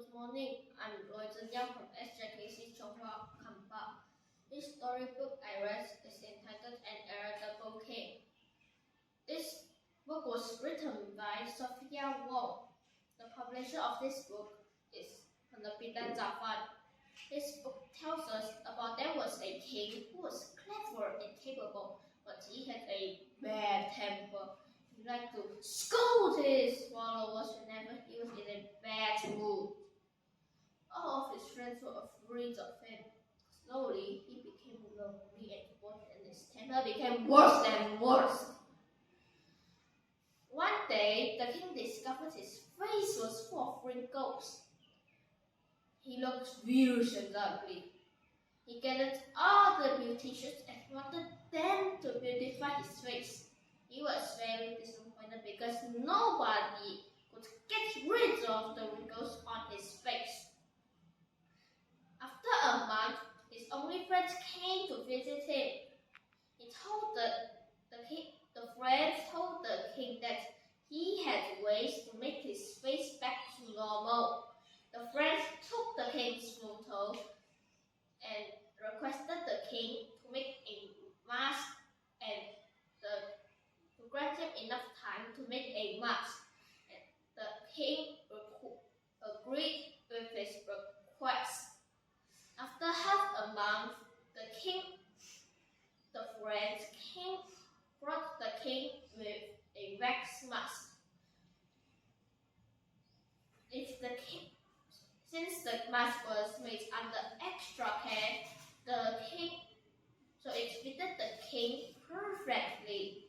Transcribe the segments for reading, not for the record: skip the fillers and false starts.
Good morning, I'm Nilam from SJKC Tokoh, KAMPAR. This storybook I read is entitled An Irritable King. This book was written by Sophia Wong. The publisher of this book is Penelope Zafan. This book tells us about there was a king who was clever and capable, but he had a bad temper. He liked to scold his followers whenever he was in a bad mood. All of his friends were afraid of him. Slowly, he became lonely and bored, and his temper became worse and worse. One day, the king discovered his face was full of wrinkles. He looked fierce and ugly. He gathered all the beauticians and wanted them to beautify his face. He was very disappointed because nobody could get rid of the wrinkles on his face. After a month, his only friends came to visit him. The friends told the king that he had ways to make his face back to normal. The friends took the king's photo and requested the king to make a mask and to grant him enough time to make a mask. And the king agreed with his request. After half a month, the friends brought the king with a wax mask. Since the mask was made under extra care, it fitted the king perfectly.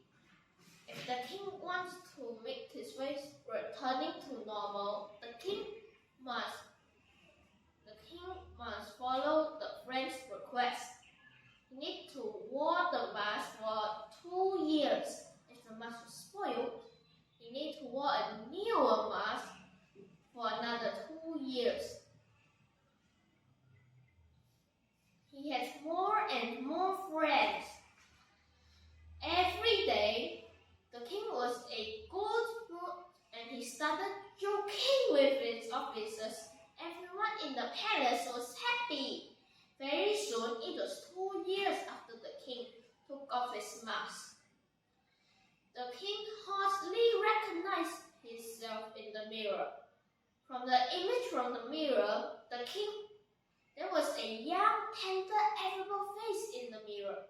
If the king wants to make his face returning to normal, the king must follow the friend's request. You need to wear the mask for 2 years. If the mask was spoiled, you need to wear a newer mask for another 2 years. He had more and more friends. Every day, the king was in a good mood and he started joking with his officers. Everyone in the palace was happy. Very soon, it was 2 years after the king took off his mask. The king hardly recognized himself in the mirror. From the image from the mirror, there was a young, tender, affable face in the mirror.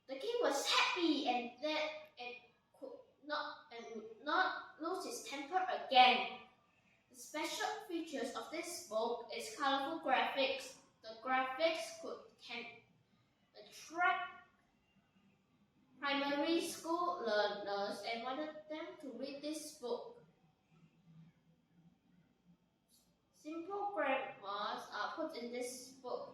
The king was happy and would not lose his temper again. The special features of this book is colorful graphics. The graphics can attract primary school learners and wanted them to read this book. Simple grammars are put in this book.